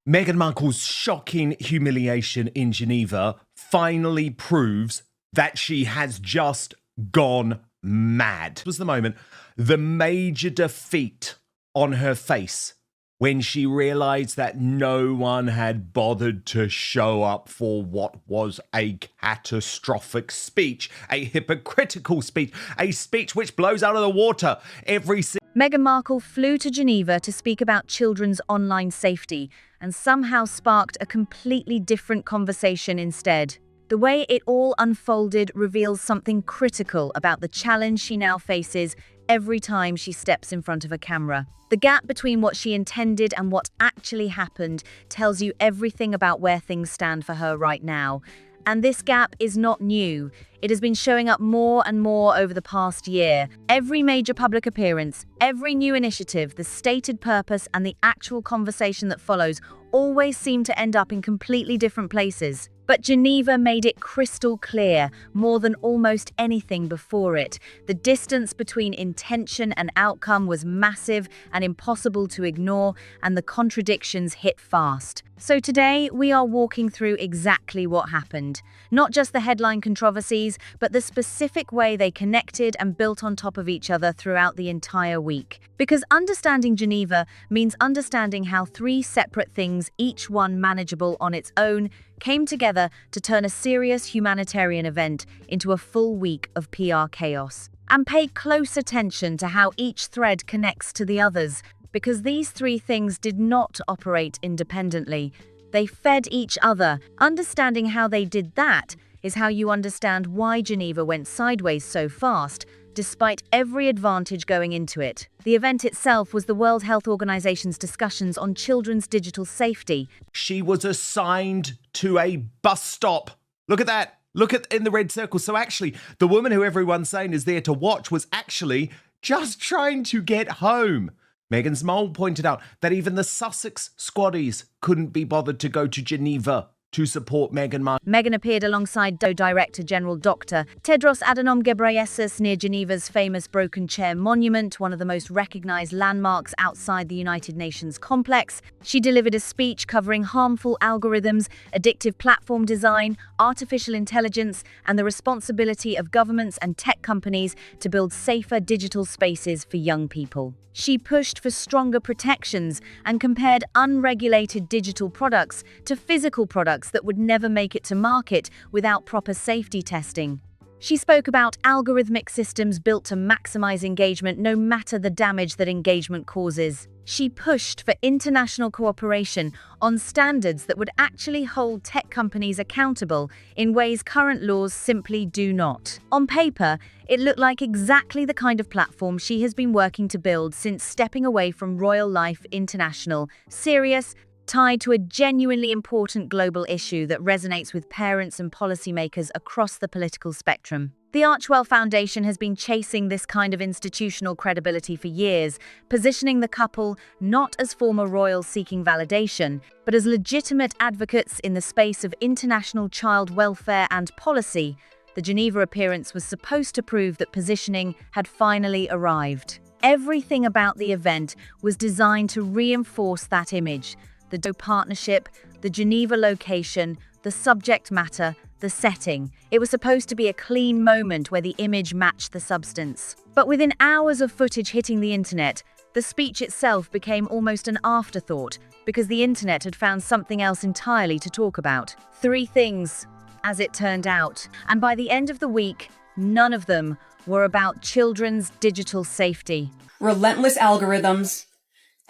Meghan Markle's shocking humiliation in Geneva finally proves that she has just gone mad. It was the moment, the major defeat on her face when she realized that no one had bothered to show up for what was a catastrophic speech, a hypocritical speech, a speech which blows out of the water every Meghan Markle flew to Geneva to speak about children's online safety and somehow sparked a completely different conversation instead. The way it all unfolded reveals something critical about the challenge she now faces every time she steps in front of a camera. The gap between what she intended and what actually happened tells you everything about where things stand for her right now. And this gap is not new. It has been showing up more and more over the past year. Every major public appearance, every new initiative, the stated purpose, and the actual conversation that follows always seem to end up in completely different places. But Geneva made it crystal clear, more than almost anything before it. The distance between intention and outcome was massive and impossible to ignore, and the contradictions hit fast. So today, we are walking through exactly what happened. Not just the headline controversies, but the specific way they connected and built on top of each other throughout the entire week. Because understanding Geneva means understanding how three separate things, each one manageable on its own, came together to turn a serious humanitarian event into a full week of PR chaos. And pay close attention to how each thread connects to the others, because these three things did not operate independently. They fed each other. Understanding how they did that is how you understand why Geneva went sideways so fast, despite every advantage going into it. The event itself was the World Health Organization's discussions on children's digital safety. She was assigned to a bus stop. Look at that. Look at in the red circle. So actually, the woman who everyone's saying is there to watch was actually just trying to get home. Meghan's mole pointed out that even the Sussex squaddies couldn't be bothered to go to Geneva to support Meghan Markle. Meghan appeared alongside Director General Dr. Tedros Adhanom Ghebreyesus near Geneva's famous Broken Chair Monument, one of the most recognized landmarks outside the United Nations complex. She delivered a speech covering harmful algorithms, addictive platform design, artificial intelligence, and the responsibility of governments and tech companies to build safer digital spaces for young people. She pushed for stronger protections and compared unregulated digital products to physical products that would never make it to market without proper safety testing. She spoke about algorithmic systems built to maximize engagement no matter the damage that engagement causes. She pushed for international cooperation on standards that would actually hold tech companies accountable in ways current laws simply do not. On paper, it looked like exactly the kind of platform she has been working to build since stepping away from Royal Life International, serious, tied to a genuinely important global issue that resonates with parents and policymakers across the political spectrum. The Archewell Foundation has been chasing this kind of institutional credibility for years, positioning the couple not as former royals seeking validation, but as legitimate advocates in the space of international child welfare and policy. The Geneva appearance was supposed to prove that positioning had finally arrived. Everything about the event was designed to reinforce that image. The partnership, the Geneva location, the subject matter, the setting. It was supposed to be a clean moment where the image matched the substance. But within hours of footage hitting the internet, the speech itself became almost an afterthought because the internet had found something else entirely to talk about. Three things, as it turned out. And by the end of the week, none of them were about children's digital safety. Relentless algorithms,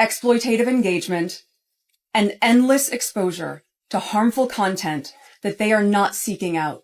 exploitative engagement, and endless exposure to harmful content that they are not seeking out.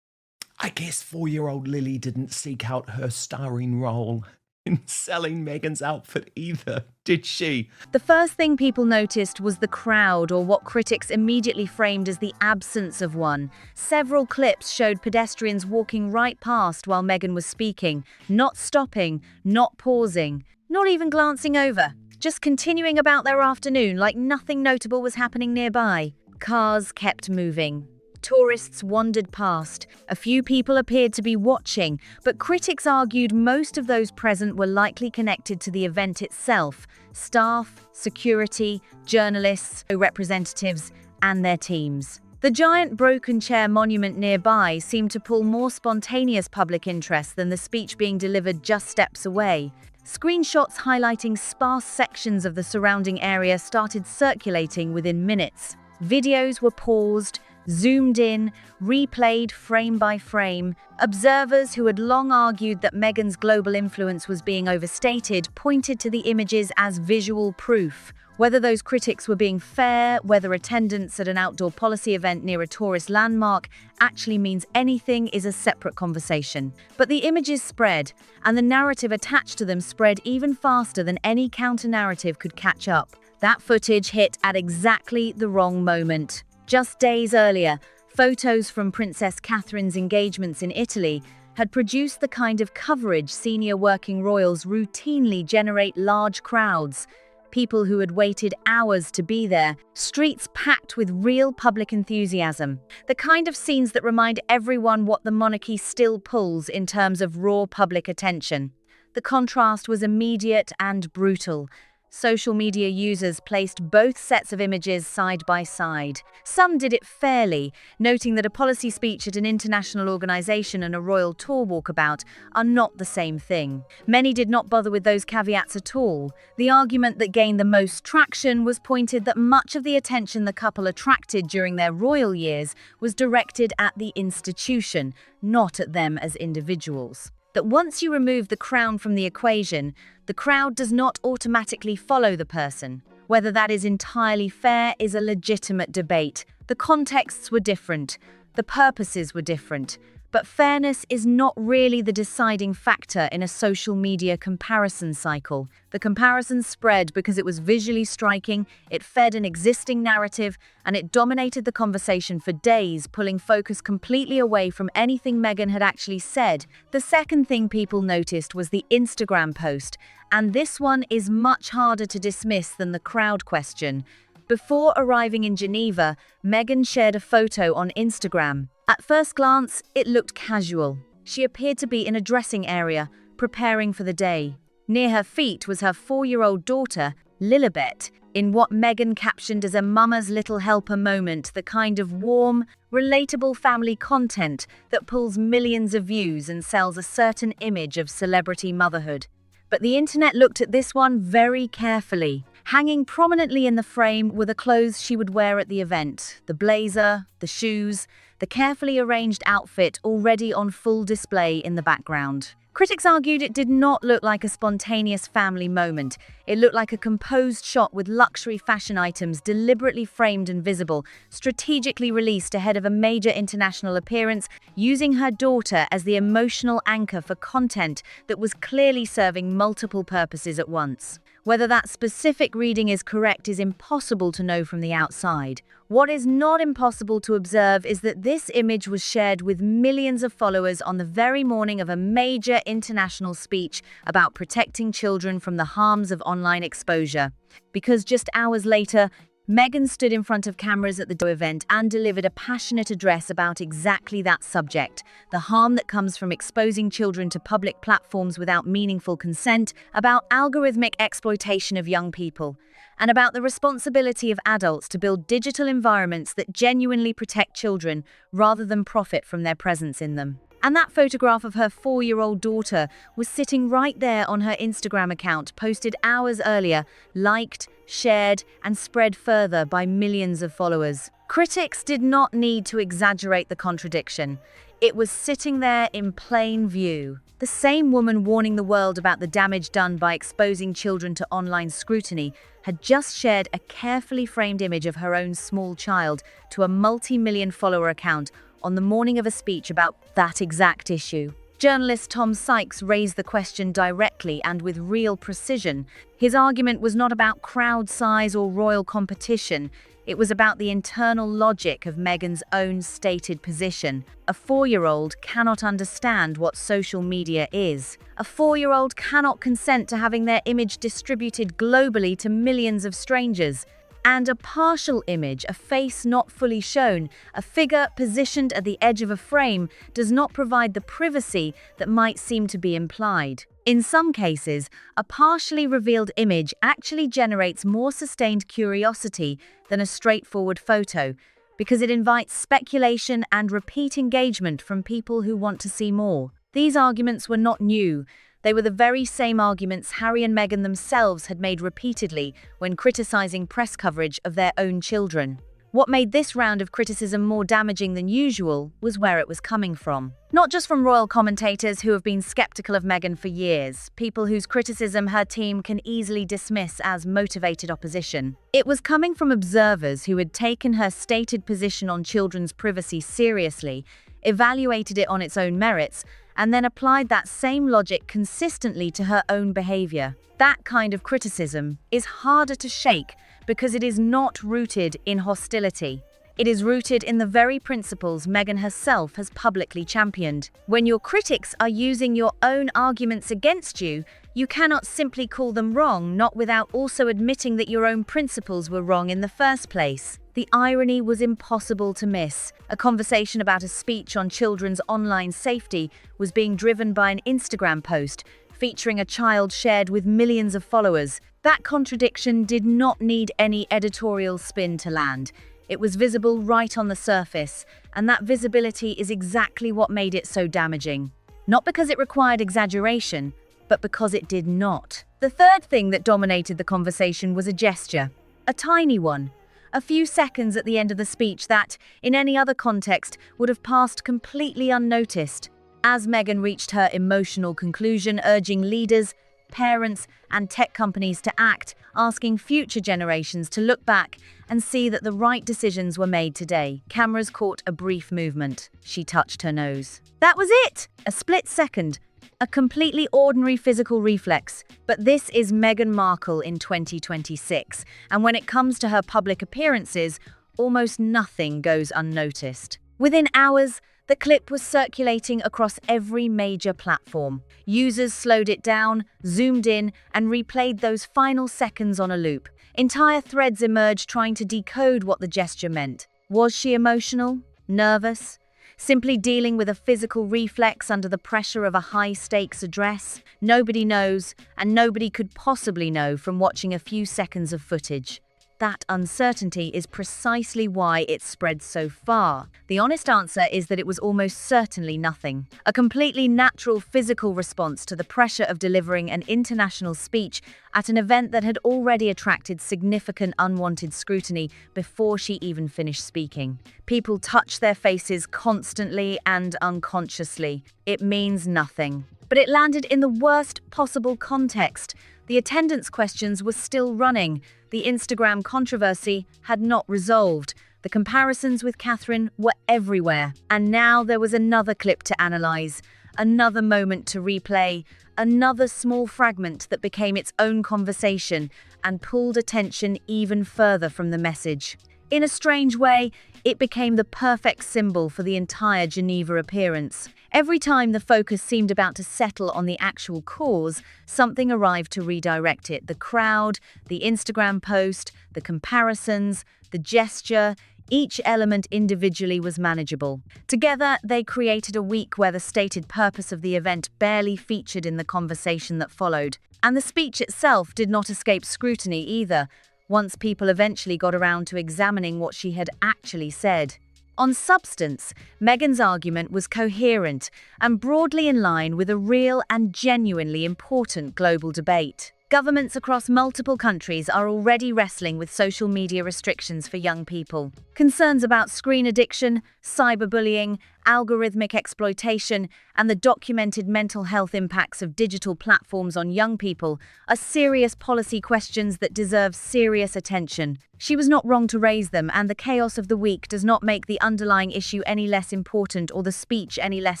I guess 4-year-old Lily didn't seek out her starring role in selling Meghan's outfit either, did she? The first thing people noticed was the crowd, or what critics immediately framed as the absence of one. Several clips showed pedestrians walking right past while Meghan was speaking, not stopping, not pausing, not even glancing over. Just continuing about their afternoon like nothing notable was happening nearby. Cars kept moving. Tourists wandered past. A few people appeared to be watching, but critics argued most of those present were likely connected to the event itself: staff, security, journalists, representatives, and their teams. The giant broken chair monument nearby seemed to pull more spontaneous public interest than the speech being delivered just steps away. Screenshots highlighting sparse sections of the surrounding area started circulating within minutes. Videos were paused, zoomed in, replayed frame by frame. Observers who had long argued that Meghan's global influence was being overstated pointed to the images as visual proof. Whether those critics were being fair, whether attendance at an outdoor policy event near a tourist landmark actually means anything is a separate conversation. But the images spread, and the narrative attached to them spread even faster than any counter-narrative could catch up. That footage hit at exactly the wrong moment. Just days earlier, photos from Princess Catherine's engagements in Italy had produced the kind of coverage senior working royals routinely generate large crowds. People who had waited hours to be there, streets packed with real public enthusiasm. The kind of scenes that remind everyone what the monarchy still pulls in terms of raw public attention. The contrast was immediate and brutal. Social media users placed both sets of images side by side. Some did it fairly, noting that a policy speech at an international organization and a royal tour walkabout are not the same thing. Many did not bother with those caveats at all. The argument that gained the most traction was pointed that much of the attention the couple attracted during their royal years was directed at the institution, not at them as individuals. That once you remove the crown from the equation, the crowd does not automatically follow the person. Whether that is entirely fair is a legitimate debate. The contexts were different, the purposes were different, but fairness is not really the deciding factor in a social media comparison cycle. The comparison spread because it was visually striking, it fed an existing narrative, and it dominated the conversation for days, pulling focus completely away from anything Meghan had actually said. The second thing people noticed was the Instagram post, and this one is much harder to dismiss than the crowd question. Before arriving in Geneva, Meghan shared a photo on Instagram. At first glance, it looked casual. She appeared to be in a dressing area, preparing for the day. Near her feet was her 4-year-old daughter, Lilibet, in what Meghan captioned as a mama's little helper moment, the kind of warm, relatable family content that pulls millions of views and sells a certain image of celebrity motherhood. But the internet looked at this one very carefully. Hanging prominently in the frame were the clothes she would wear at the event: the blazer, the shoes, the carefully arranged outfit already on full display in the background. Critics argued it did not look like a spontaneous family moment. It looked like a composed shot with luxury fashion items deliberately framed and visible, strategically released ahead of a major international appearance, using her daughter as the emotional anchor for content that was clearly serving multiple purposes at once. Whether that specific reading is correct is impossible to know from the outside. What is not impossible to observe is that this image was shared with millions of followers on the very morning of a major international speech about protecting children from the harms of online exposure. Because just hours later, Meghan stood in front of cameras at the event and delivered a passionate address about exactly that subject: the harm that comes from exposing children to public platforms without meaningful consent, about algorithmic exploitation of young people, and about the responsibility of adults to build digital environments that genuinely protect children rather than profit from their presence in them. And that photograph of her 4-year-old daughter was sitting right there on her Instagram account, posted hours earlier, liked, shared, and spread further by millions of followers. Critics did not need to exaggerate the contradiction. It was sitting there in plain view. The same woman warning the world about the damage done by exposing children to online scrutiny had just shared a carefully framed image of her own small child to a multi-million follower account on the morning of a speech about that exact issue. Journalist Tom Sykes raised the question directly and with real precision. His argument was not about crowd size or royal competition. It was about the internal logic of Meghan's own stated position. A 4-year-old cannot understand what social media is. A 4-year-old cannot consent to having their image distributed globally to millions of strangers. And a partial image, a face not fully shown, a figure positioned at the edge of a frame, does not provide the privacy that might seem to be implied. In some cases, a partially revealed image actually generates more sustained curiosity than a straightforward photo, because it invites speculation and repeat engagement from people who want to see more. These arguments were not new. They were the very same arguments Harry and Meghan themselves had made repeatedly when criticizing press coverage of their own children. What made this round of criticism more damaging than usual was where it was coming from. Not just from royal commentators who have been skeptical of Meghan for years, people whose criticism her team can easily dismiss as motivated opposition. It was coming from observers who had taken her stated position on children's privacy seriously, evaluated it on its own merits, and then applied that same logic consistently to her own behavior. That kind of criticism is harder to shake because it is not rooted in hostility. It is rooted in the very principles Meghan herself has publicly championed. When your critics are using your own arguments against you, you cannot simply call them wrong, not without also admitting that your own principles were wrong in the first place. The irony was impossible to miss. A conversation about a speech on children's online safety was being driven by an Instagram post featuring a child shared with millions of followers. That contradiction did not need any editorial spin to land. It was visible right on the surface, and that visibility is exactly what made it so damaging. Not because it required exaggeration, but because it did not. The third thing that dominated the conversation was a gesture, a tiny one. A few seconds at the end of the speech that, in any other context, would have passed completely unnoticed. As Meghan reached her emotional conclusion, urging leaders, parents, and tech companies to act, asking future generations to look back and see that the right decisions were made today, cameras caught a brief movement. She touched her nose. That was it! A split second. A completely ordinary physical reflex. But this is Meghan Markle in 2026, and when it comes to her public appearances, almost nothing goes unnoticed. Within hours, the clip was circulating across every major platform. Users slowed it down, zoomed in, and replayed those final seconds on a loop. Entire threads emerged trying to decode what the gesture meant. Was she emotional? Nervous? Simply dealing with a physical reflex under the pressure of a high-stakes address? Nobody knows, and nobody could possibly know from watching a few seconds of footage. That uncertainty is precisely why it spread so far. The honest answer is that it was almost certainly nothing. A completely natural physical response to the pressure of delivering an international speech at an event that had already attracted significant unwanted scrutiny before she even finished speaking. People touch their faces constantly and unconsciously. It means nothing. But it landed in the worst possible context. The attendance questions were still running. The Instagram controversy had not resolved. The comparisons with Catherine were everywhere. And now there was another clip to analyze, another moment to replay, another small fragment that became its own conversation and pulled attention even further from the message. In a strange way, it became the perfect symbol for the entire Geneva appearance. Every time the focus seemed about to settle on the actual cause, something arrived to redirect it. The crowd, the Instagram post, the comparisons, the gesture, each element individually was manageable. Together, they created a week where the stated purpose of the event barely featured in the conversation that followed. And the speech itself did not escape scrutiny either, once people eventually got around to examining what she had actually said. On substance, Meghan's argument was coherent and broadly in line with a real and genuinely important global debate. Governments across multiple countries are already wrestling with social media restrictions for young people. Concerns about screen addiction, cyberbullying, algorithmic exploitation, and the documented mental health impacts of digital platforms on young people are serious policy questions that deserve serious attention. She was not wrong to raise them, and the chaos of the week does not make the underlying issue any less important or the speech any less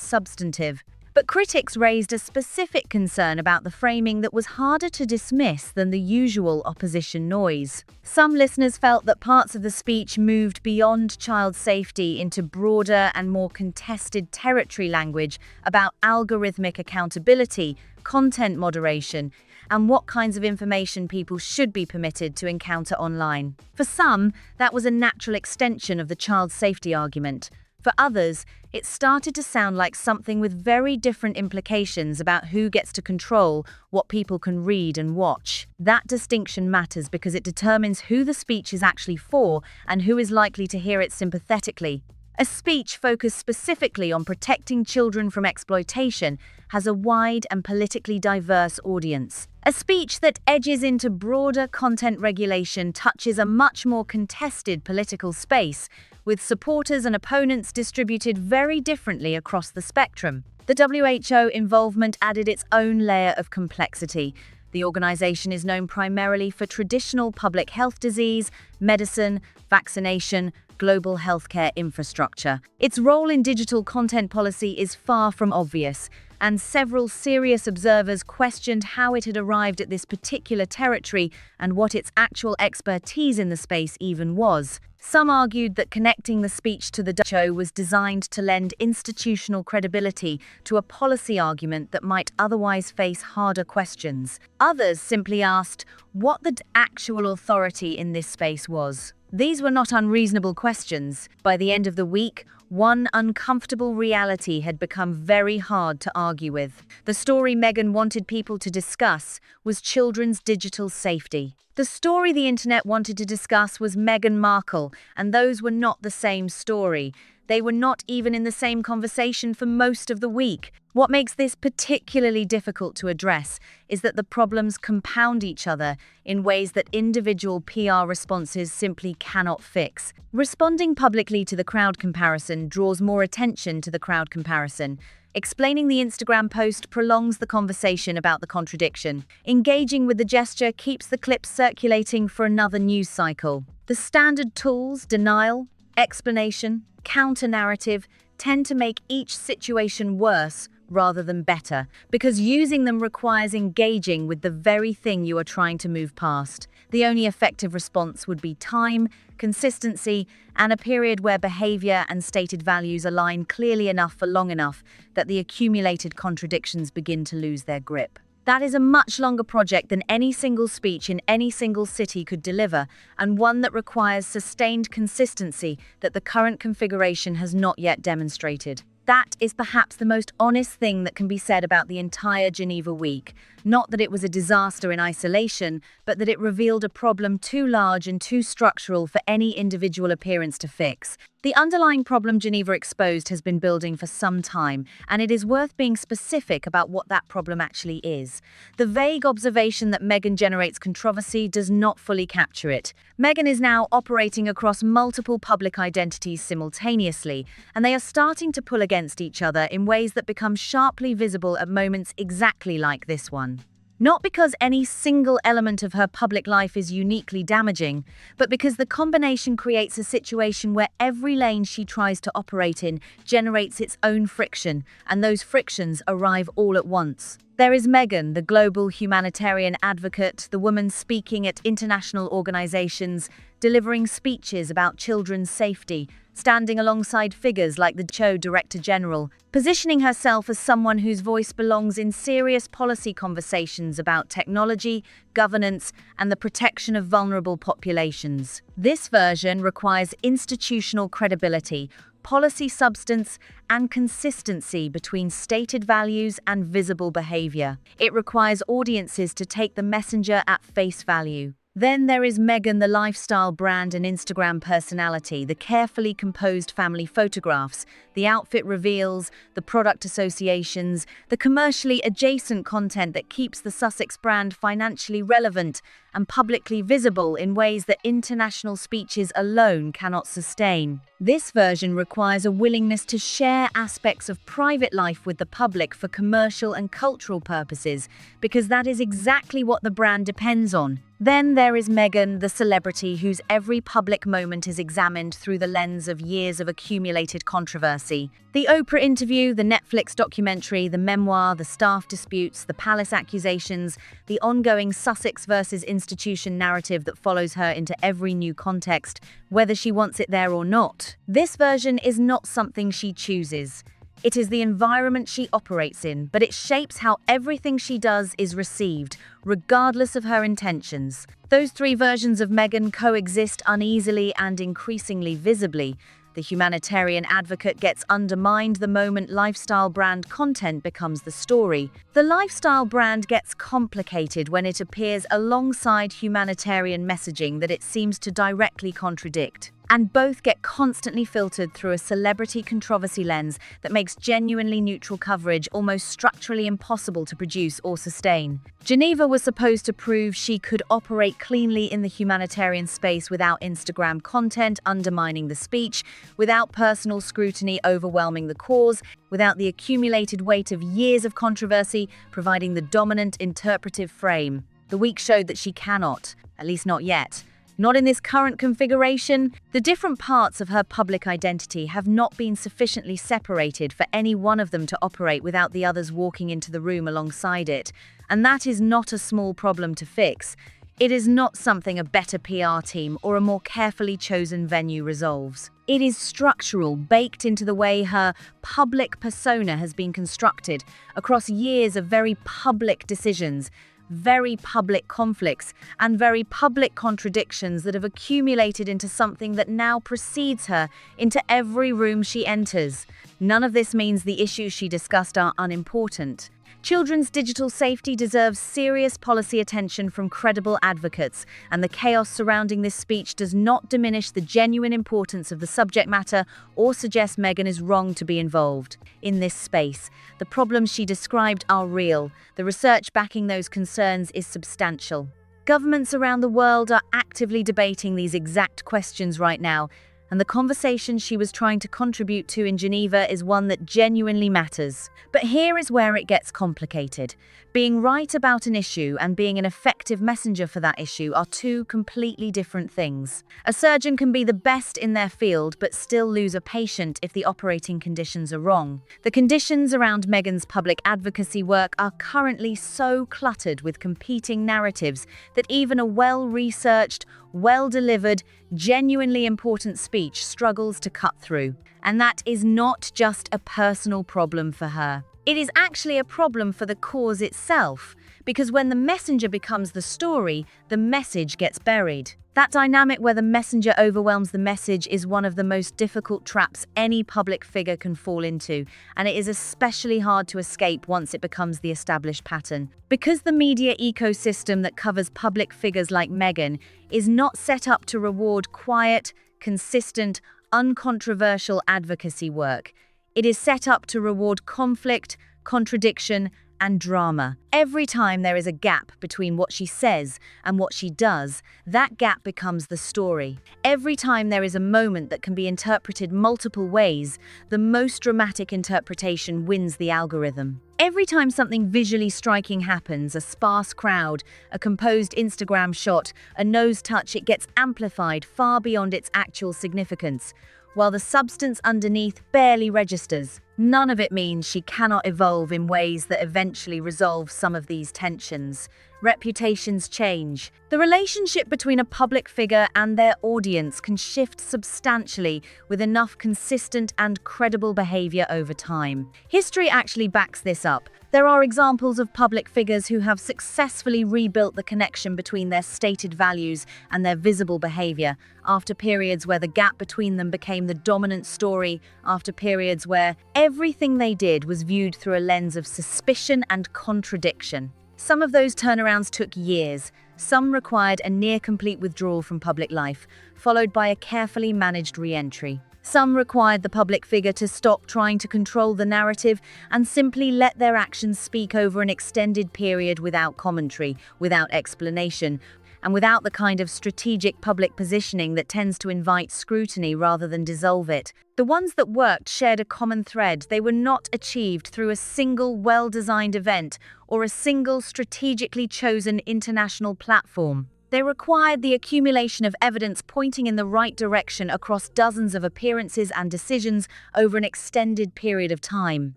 substantive. But critics raised a specific concern about the framing that was harder to dismiss than the usual opposition noise. Some listeners felt that parts of the speech moved beyond child safety into broader and more contested territory language about algorithmic accountability, content moderation, and what kinds of information people should be permitted to encounter online. For some, that was a natural extension of the child safety argument. For others, it started to sound like something with very different implications about who gets to control what people can read and watch. That distinction matters because it determines who the speech is actually for and who is likely to hear it sympathetically. A speech focused specifically on protecting children from exploitation has a wide and politically diverse audience. A speech that edges into broader content regulation touches a much more contested political space, with supporters and opponents distributed very differently across the spectrum. The WHO involvement added its own layer of complexity. The organization is known primarily for traditional public health disease, medicine, vaccination, global healthcare infrastructure. Its role in digital content policy is far from obvious, and several serious observers questioned how it had arrived at this particular territory and what its actual expertise in the space even was. Some argued that connecting the speech to the WHO was designed to lend institutional credibility to a policy argument that might otherwise face harder questions. Others simply asked what the actual authority in this space was. These were not unreasonable questions. By the end of the week, one uncomfortable reality had become very hard to argue with. The story Meghan wanted people to discuss was children's digital safety. The story the internet wanted to discuss was Meghan Markle, and those were not the same story. They were not even in the same conversation for most of the week. What makes this particularly difficult to address is that the problems compound each other in ways that individual PR responses simply cannot fix. Responding publicly to the crowd comparison draws more attention to the crowd comparison. Explaining the Instagram post prolongs the conversation about the contradiction. Engaging with the gesture keeps the clip circulating for another news cycle. The standard tools, denial, explanation, counter-narrative, tend to make each situation worse rather than better, because using them requires engaging with the very thing you are trying to move past. The only effective response would be time, consistency, and a period where behavior and stated values align clearly enough for long enough that the accumulated contradictions begin to lose their grip. That is a much longer project than any single speech in any single city could deliver, and one that requires sustained consistency that the current configuration has not yet demonstrated. That is perhaps the most honest thing that can be said about the entire Geneva week. Not that it was a disaster in isolation, but that it revealed a problem too large and too structural for any individual appearance to fix. The underlying problem Geneva exposed has been building for some time, and it is worth being specific about what that problem actually is. The vague observation that Meghan generates controversy does not fully capture it. Meghan is now operating across multiple public identities simultaneously, and they are starting to pull against each other in ways that become sharply visible at moments exactly like this one. Not because any single element of her public life is uniquely damaging, but because the combination creates a situation where every lane she tries to operate in generates its own friction, and those frictions arrive all at once. There is Meghan, the global humanitarian advocate, the woman speaking at international organizations, delivering speeches about children's safety, standing alongside figures like the WHO Director General, positioning herself as someone whose voice belongs in serious policy conversations about technology, governance, and the protection of vulnerable populations. This version requires institutional credibility, policy substance, and consistency between stated values and visible behavior. It requires audiences to take the messenger at face value. Then there is Meghan, the lifestyle brand and Instagram personality, the carefully composed family photographs, the outfit reveals, the product associations, the commercially adjacent content that keeps the Sussex brand financially relevant and publicly visible in ways that international speeches alone cannot sustain. This version requires a willingness to share aspects of private life with the public for commercial and cultural purposes, because that is exactly what the brand depends on. Then there is Meghan, the celebrity whose every public moment is examined through the lens of years of accumulated controversy. The Oprah interview, the Netflix documentary, the memoir, the staff disputes, the palace accusations, the ongoing Sussex versus institution narrative that follows her into every new context, whether she wants it there or not. This version is not something she chooses. It is the environment she operates in, but it shapes how everything she does is received, regardless of her intentions. Those three versions of Meghan coexist uneasily and increasingly visibly. The humanitarian advocate gets undermined the moment lifestyle brand content becomes the story. The lifestyle brand gets complicated when it appears alongside humanitarian messaging that it seems to directly contradict. And both get constantly filtered through a celebrity controversy lens that makes genuinely neutral coverage almost structurally impossible to produce or sustain. Geneva was supposed to prove she could operate cleanly in the humanitarian space without Instagram content undermining the speech, without personal scrutiny overwhelming the cause, without the accumulated weight of years of controversy providing the dominant interpretive frame. The week showed that she cannot, at least not yet. Not in this current configuration. The different parts of her public identity have not been sufficiently separated for any one of them to operate without the others walking into the room alongside it. And that is not a small problem to fix. It is not something a better PR team or a more carefully chosen venue resolves. It is structural, baked into the way her public persona has been constructed across years of very public decisions, very public conflicts, and very public contradictions that have accumulated into something that now precedes her into every room she enters. None of this means the issues she discussed are unimportant. Children's digital safety deserves serious policy attention from credible advocates, and the chaos surrounding this speech does not diminish the genuine importance of the subject matter or suggest Meghan is wrong to be involved. In this space, the problems she described are real. The research backing those concerns is substantial. Governments around the world are actively debating these exact questions right now, and the conversation she was trying to contribute to in Geneva is one that genuinely matters. But here is where it gets complicated. Being right about an issue and being an effective messenger for that issue are two completely different things. A surgeon can be the best in their field but still lose a patient if the operating conditions are wrong. The conditions around Meghan's public advocacy work are currently so cluttered with competing narratives that even a well-researched, well-delivered, genuinely important speech struggles to cut through. And that is not just a personal problem for her. It is actually a problem for the cause itself, because when the messenger becomes the story, the message gets buried. That dynamic where the messenger overwhelms the message is one of the most difficult traps any public figure can fall into, and it is especially hard to escape once it becomes the established pattern. Because the media ecosystem that covers public figures like Meghan is not set up to reward quiet, consistent, uncontroversial advocacy work. It is set up to reward conflict, contradiction, and drama. Every time there is a gap between what she says and what she does, that gap becomes the story. Every time there is a moment that can be interpreted multiple ways, the most dramatic interpretation wins the algorithm. Every time something visually striking happens, a sparse crowd, a composed Instagram shot, a nose touch, it gets amplified far beyond its actual significance, while the substance underneath barely registers. None of it means she cannot evolve in ways that eventually resolve some of these tensions. Reputations change. The relationship between a public figure and their audience can shift substantially with enough consistent and credible behavior over time. History actually backs this up. There are examples of public figures who have successfully rebuilt the connection between their stated values and their visible behavior, after periods where the gap between them became the dominant story, after periods where everything they did was viewed through a lens of suspicion and contradiction. Some of those turnarounds took years. Some required a near-complete withdrawal from public life, followed by a carefully managed re-entry. Some required the public figure to stop trying to control the narrative and simply let their actions speak over an extended period without commentary, without explanation, and without the kind of strategic public positioning that tends to invite scrutiny rather than dissolve it. The ones that worked shared a common thread. They were not achieved through a single well-designed event or a single strategically chosen international platform. They required the accumulation of evidence pointing in the right direction across dozens of appearances and decisions over an extended period of time.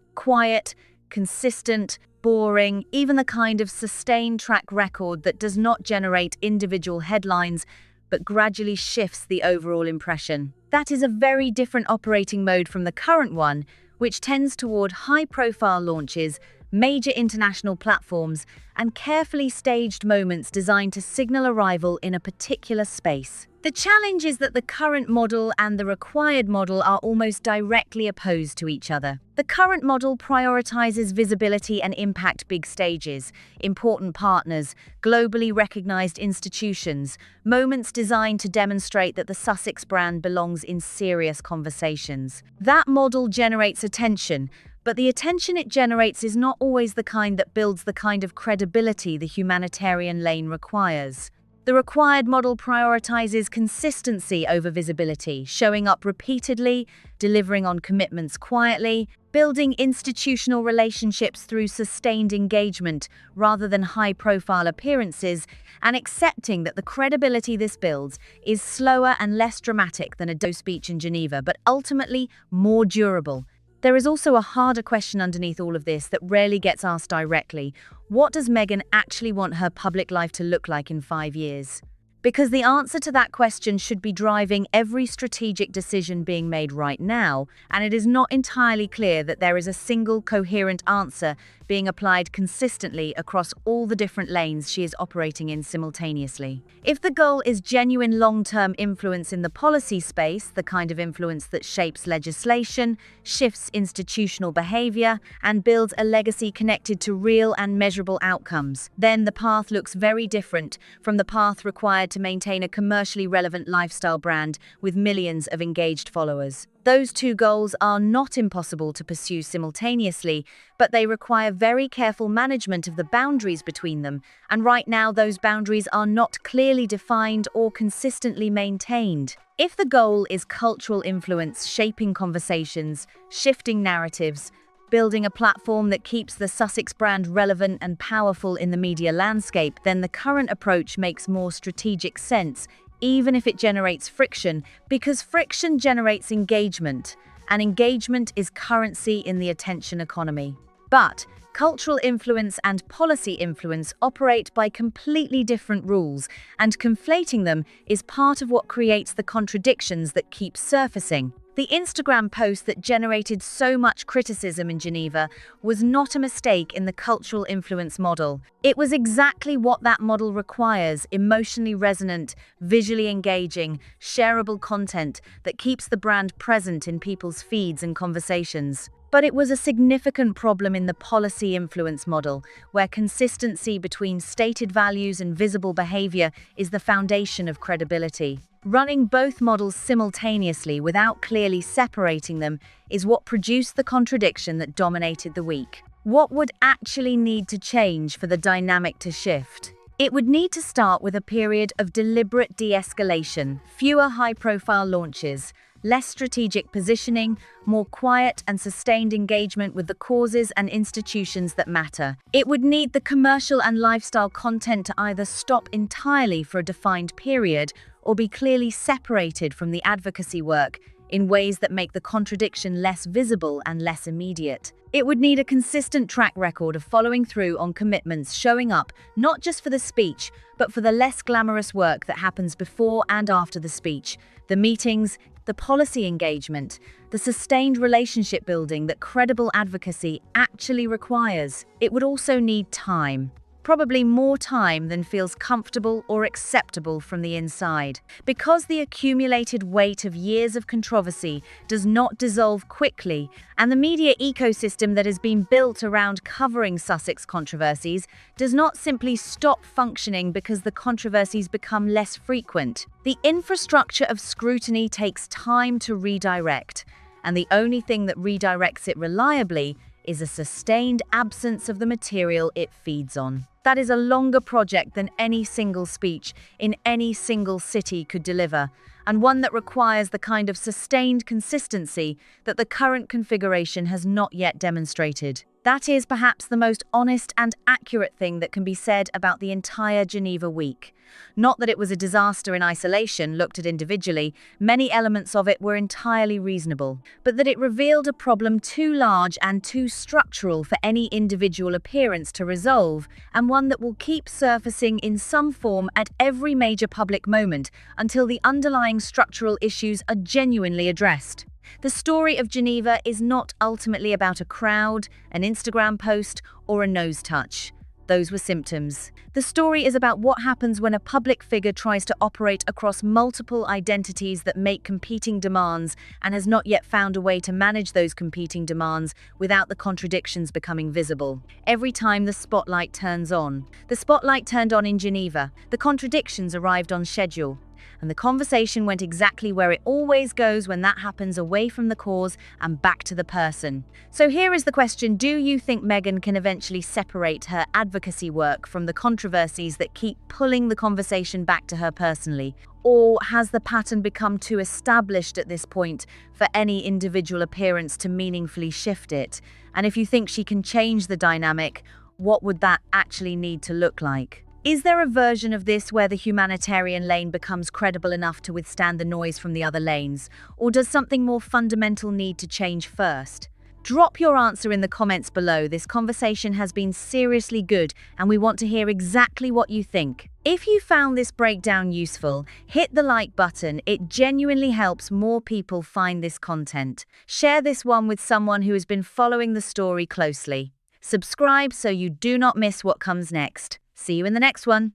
Quiet, consistent, boring, even the kind of sustained track record that does not generate individual headlines but gradually shifts the overall impression. That is a very different operating mode from the current one, which tends toward high-profile launches, major international platforms, and carefully staged moments designed to signal arrival in a particular space. The challenge is that the current model and the required model are almost directly opposed to each other. The current model prioritizes visibility and impact: big stages, important partners, globally recognized institutions, moments designed to demonstrate that the Sussex brand belongs in serious conversations. That model generates attention, but the attention it generates is not always the kind that builds the kind of credibility the humanitarian lane requires. The required model prioritizes consistency over visibility, showing up repeatedly, delivering on commitments quietly, building institutional relationships through sustained engagement rather than high-profile appearances, and accepting that the credibility this builds is slower and less dramatic than a speech in Geneva, but ultimately more durable. There is also a harder question underneath all of this that rarely gets asked directly. What does Meghan actually want her public life to look like in 5 years? Because the answer to that question should be driving every strategic decision being made right now, and it is not entirely clear that there is a single coherent answer being applied consistently across all the different lanes she is operating in simultaneously. If the goal is genuine long-term influence in the policy space, the kind of influence that shapes legislation, shifts institutional behavior, and builds a legacy connected to real and measurable outcomes, then the path looks very different from the path required to maintain a commercially relevant lifestyle brand with millions of engaged followers. Those two goals are not impossible to pursue simultaneously, but they require very careful management of the boundaries between them, and right now those boundaries are not clearly defined or consistently maintained. If the goal is cultural influence, shaping conversations, shifting narratives, building a platform that keeps the Sussex brand relevant and powerful in the media landscape, then the current approach makes more strategic sense, even if it generates friction, because friction generates engagement, and engagement is currency in the attention economy. But cultural influence and policy influence operate by completely different rules, and conflating them is part of what creates the contradictions that keep surfacing. The Instagram post that generated so much criticism in Geneva was not a mistake in the cultural influence model. It was exactly what that model requires: emotionally resonant, visually engaging, shareable content that keeps the brand present in people's feeds and conversations. But it was a significant problem in the policy influence model, where consistency between stated values and visible behavior is the foundation of credibility. Running both models simultaneously without clearly separating them is what produced the contradiction that dominated the week. What would actually need to change for the dynamic to shift? It would need to start with a period of deliberate de-escalation, fewer high-profile launches, less strategic positioning, more quiet and sustained engagement with the causes and institutions that matter. It would need the commercial and lifestyle content to either stop entirely for a defined period or be clearly separated from the advocacy work in ways that make the contradiction less visible and less immediate. It would need a consistent track record of following through on commitments, showing up not just for the speech, but for the less glamorous work that happens before and after the speech, the meetings, the policy engagement, the sustained relationship building that credible advocacy actually requires. It would also need time. Probably more time than feels comfortable or acceptable from the inside. Because the accumulated weight of years of controversy does not dissolve quickly, and the media ecosystem that has been built around covering Sussex controversies does not simply stop functioning because the controversies become less frequent. The infrastructure of scrutiny takes time to redirect, and the only thing that redirects it reliably is a sustained absence of the material it feeds on. That is a longer project than any single speech in any single city could deliver, and one that requires the kind of sustained consistency that the current configuration has not yet demonstrated. That is perhaps the most honest and accurate thing that can be said about the entire Geneva week. Not that it was a disaster in isolation, looked at individually, many elements of it were entirely reasonable, but that it revealed a problem too large and too structural for any individual appearance to resolve, and one that will keep surfacing in some form at every major public moment until the underlying structural issues are genuinely addressed. The story of Geneva is not ultimately about a crowd, an Instagram post, or a nose touch. Those were symptoms. The story is about what happens when a public figure tries to operate across multiple identities that make competing demands and has not yet found a way to manage those competing demands without the contradictions becoming visible. Every time the spotlight turns on. The spotlight turned on in Geneva. The contradictions arrived on schedule. And the conversation went exactly where it always goes when that happens, away from the cause and back to the person. So here is the question: do you think Meghan can eventually separate her advocacy work from the controversies that keep pulling the conversation back to her personally? Or has the pattern become too established at this point for any individual appearance to meaningfully shift it? And if you think she can change the dynamic, what would that actually need to look like? Is there a version of this where the humanitarian lane becomes credible enough to withstand the noise from the other lanes? Or does something more fundamental need to change first? Drop your answer in the comments below. This conversation has been seriously good, and we want to hear exactly what you think. If you found this breakdown useful, hit the like button. It genuinely helps more people find this content. Share this one with someone who has been following the story closely. Subscribe so you do not miss what comes next. See you in the next one.